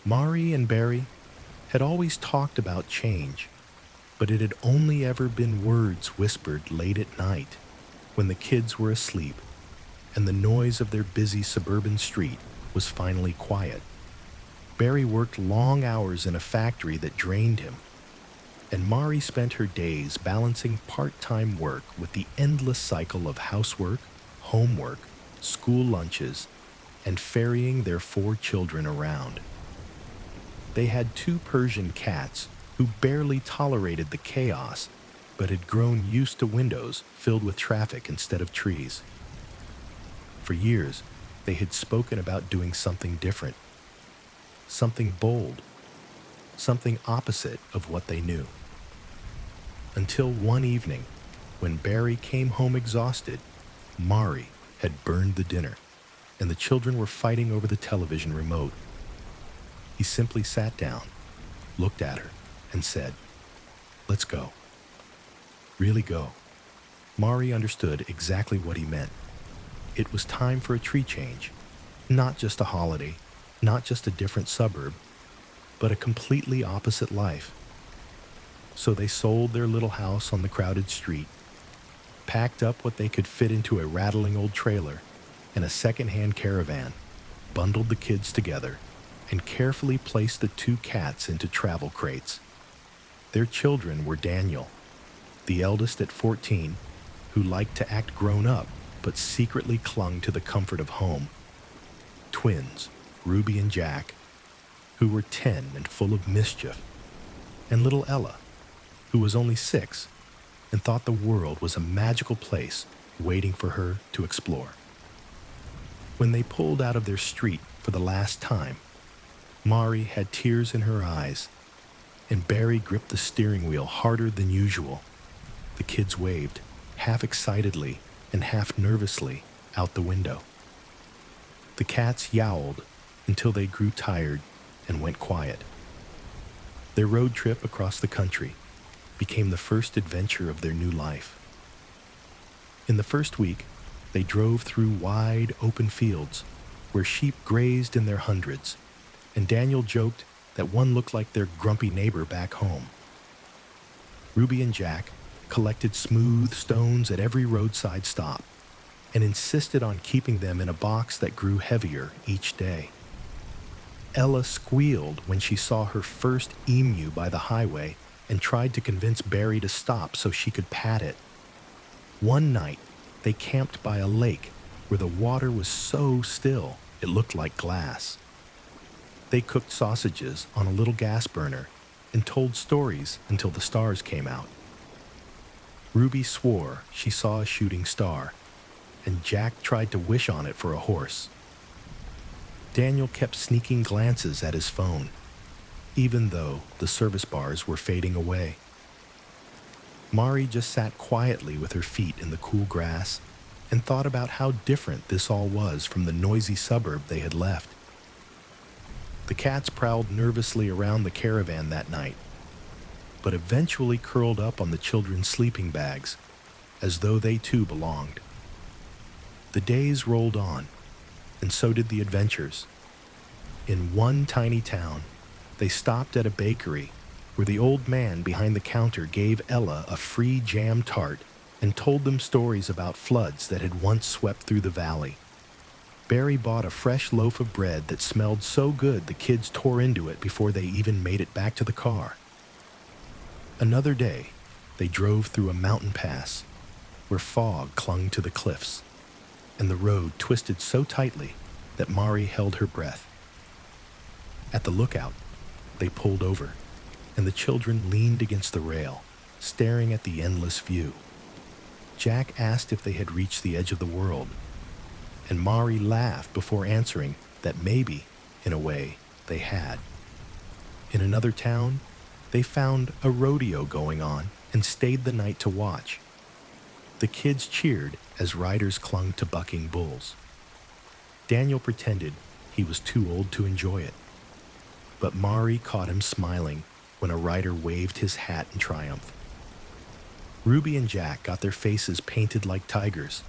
Maree and Barry had always talked about change, but it had only ever been words whispered late at night when the kids were asleep and the noise of their busy suburban street was finally quiet. Barry worked long hours in a factory that drained him, and Maree spent her days balancing part-time work with the endless cycle of housework, homework, school lunches, and ferrying their 4 children around. They had 2 Persian cats who barely tolerated the chaos, but had grown used to windows filled with traffic instead of trees. For years, they had spoken about doing something different, something bold, something opposite of what they knew. Until one evening, when Barry came home exhausted, Maree had burned the dinner, and the children were fighting over the television remote. He simply sat down, looked at her, and said, "Let's go. Really go." Maree understood exactly what he meant. It was time for a tree change, not just a holiday, not just a different suburb, but a completely opposite life. So they sold their little house on the crowded street, packed up what they could fit into a rattling old trailer and a second-hand caravan, bundled the kids together, and carefully placed the 2 cats into travel crates. Their children were Daniel, the eldest at 14, who liked to act grown up but secretly clung to the comfort of home. Twins, Ruby and Jack, who were 10 and full of mischief, and little Ella, who was only 6 and thought the world was a magical place waiting for her to explore. When they pulled out of their street for the last time, Maree had tears in her eyes, and Barry gripped the steering wheel harder than usual. The kids waved, half excitedly and half nervously, out the window. The cats yowled until they grew tired and went quiet. Their road trip across the country became the first adventure of their new life. In the first week, they drove through wide, open fields where sheep grazed in their hundreds, and Daniel joked that one looked like their grumpy neighbor back home. Ruby and Jack collected smooth stones at every roadside stop and insisted on keeping them in a box that grew heavier each day. Ella squealed when she saw her first emu by the highway and tried to convince Barry to stop so she could pat it. One night, they camped by a lake where the water was so still it looked like glass. They cooked sausages on a little gas burner and told stories until the stars came out. Ruby swore she saw a shooting star, and Jack tried to wish on it for a horse. Daniel kept sneaking glances at his phone, even though the service bars were fading away. Maree just sat quietly with her feet in the cool grass and thought about how different this all was from the noisy suburb they had left. The cats prowled nervously around the caravan that night, but eventually curled up on the children's sleeping bags, as though they too belonged. The days rolled on, and so did the adventures. In one tiny town, they stopped at a bakery where the old man behind the counter gave Ella a free jam tart and told them stories about floods that had once swept through the valley. Barry bought a fresh loaf of bread that smelled so good the kids tore into it before they even made it back to the car. Another day, they drove through a mountain pass where fog clung to the cliffs, and the road twisted so tightly that Maree held her breath. At the lookout, they pulled over, and the children leaned against the rail, staring at the endless view. Jack asked if they had reached the edge of the world, and Maree laughed before answering that maybe, in a way, they had. In another town, they found a rodeo going on and stayed the night to watch. The kids cheered as riders clung to bucking bulls. Daniel pretended he was too old to enjoy it, but Maree caught him smiling when a rider waved his hat in triumph. Ruby and Jack got their faces painted like tigers,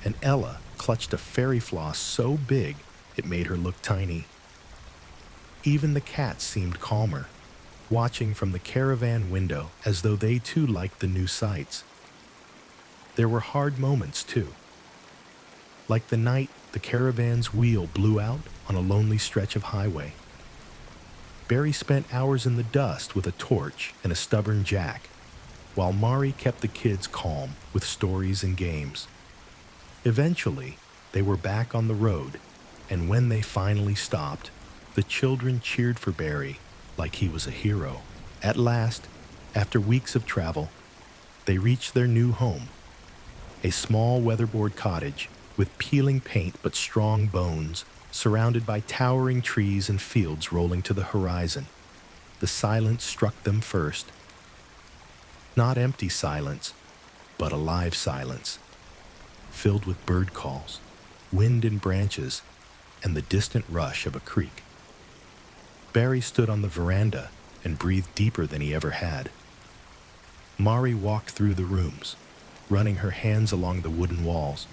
and Ella clutched a fairy floss so big it made her look tiny. Even the cats seemed calmer, watching from the caravan window as though they too liked the new sights. There were hard moments too, like the night the caravan's wheel blew out on a lonely stretch of highway. Barry spent hours in the dust with a torch and a stubborn jack, while Maree kept the kids calm with stories and games. Eventually, they were back on the road, and when they finally stopped, the children cheered for Barry like he was a hero. At last, after weeks of travel, they reached their new home, a small weatherboard cottage with peeling paint but strong bones, surrounded by towering trees and fields rolling to the horizon. The silence struck them first. Not empty silence, but alive silence, filled with bird calls, wind in branches, and the distant rush of a creek. Barry stood on the veranda and breathed deeper than he ever had. Maree walked through the rooms, running her hands along the wooden walls,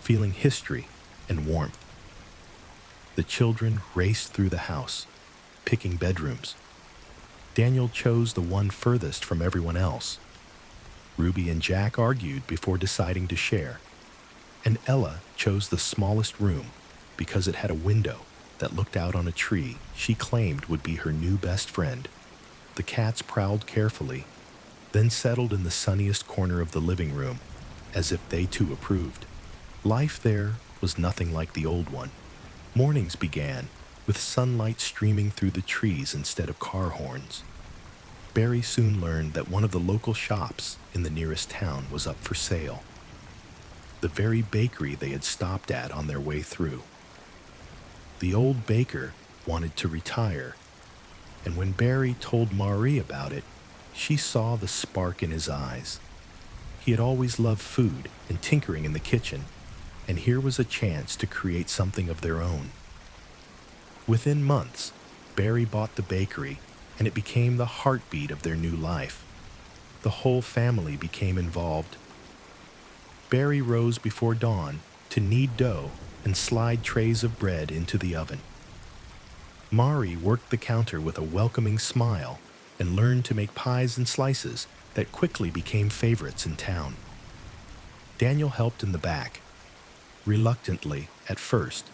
feeling history and warmth. The children raced through the house, picking bedrooms. Daniel chose the one furthest from everyone else. Ruby and Jack argued before deciding to share, and Ella chose the smallest room because it had a window that looked out on a tree she claimed would be her new best friend. The cats prowled carefully, then settled in the sunniest corner of the living room, as if they too approved. Life there was nothing like the old one. Mornings began with sunlight streaming through the trees instead of car horns. Barry soon learned that one of the local shops in the nearest town was up for sale, the very bakery they had stopped at on their way through. The old baker wanted to retire, and when Barry told Maree about it, she saw the spark in his eyes. He had always loved food and tinkering in the kitchen, and here was a chance to create something of their own. Within months, Barry bought the bakery, and it became the heartbeat of their new life. The whole family became involved. Barry rose before dawn to knead dough and slide trays of bread into the oven. Maree worked the counter with a welcoming smile and learned to make pies and slices that quickly became favorites in town. Daniel helped in the back, reluctantly at first,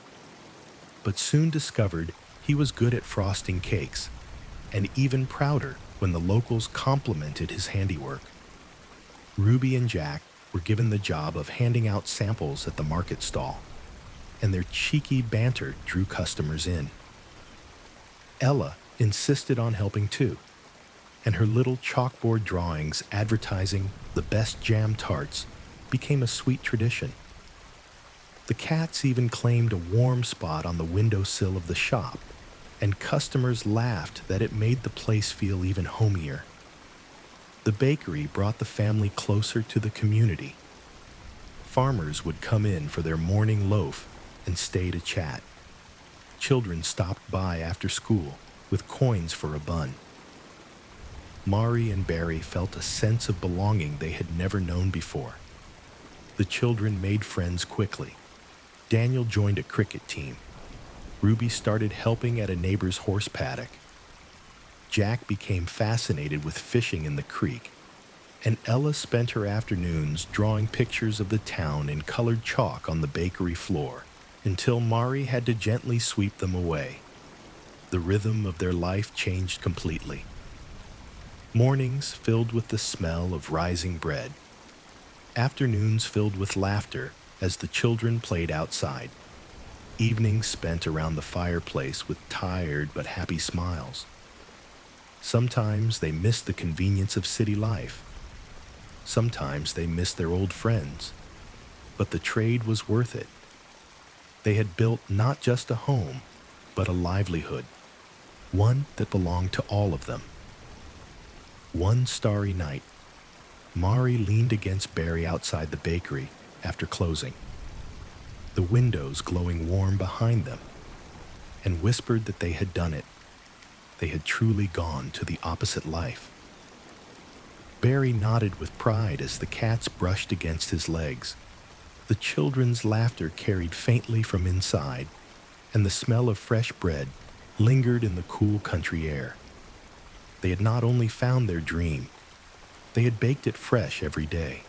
but soon discovered he was good at frosting cakes, and even prouder when the locals complimented his handiwork. Ruby and Jack were given the job of handing out samples at the market stall, and their cheeky banter drew customers in. Ella insisted on helping too, and her little chalkboard drawings advertising the best jam tarts became a sweet tradition. The cats even claimed a warm spot on the windowsill of the shop, and customers laughed that it made the place feel even homier. The bakery brought the family closer to the community. Farmers would come in for their morning loaf and stay to chat. Children stopped by after school with coins for a bun. Maree and Barry felt a sense of belonging they had never known before. The children made friends quickly. Daniel joined a cricket team. Ruby started helping at a neighbor's horse paddock. Jack became fascinated with fishing in the creek, and Ella spent her afternoons drawing pictures of the town in colored chalk on the bakery floor, until Maree had to gently sweep them away. The rhythm of their life changed completely. Mornings filled with the smell of rising bread. Afternoons filled with laughter as the children played outside. Evenings spent around the fireplace with tired but happy smiles. Sometimes they missed the convenience of city life. Sometimes they missed their old friends. But the trade was worth it. They had built not just a home, but a livelihood, one that belonged to all of them. One starry night, Maree leaned against Barry outside the bakery after closing, the windows glowing warm behind them, and whispered that they had done it. They had truly gone to the opposite life. Barry nodded with pride as the cats brushed against his legs. The children's laughter carried faintly from inside, and the smell of fresh bread lingered in the cool country air. They had not only found their dream, they had baked it fresh every day.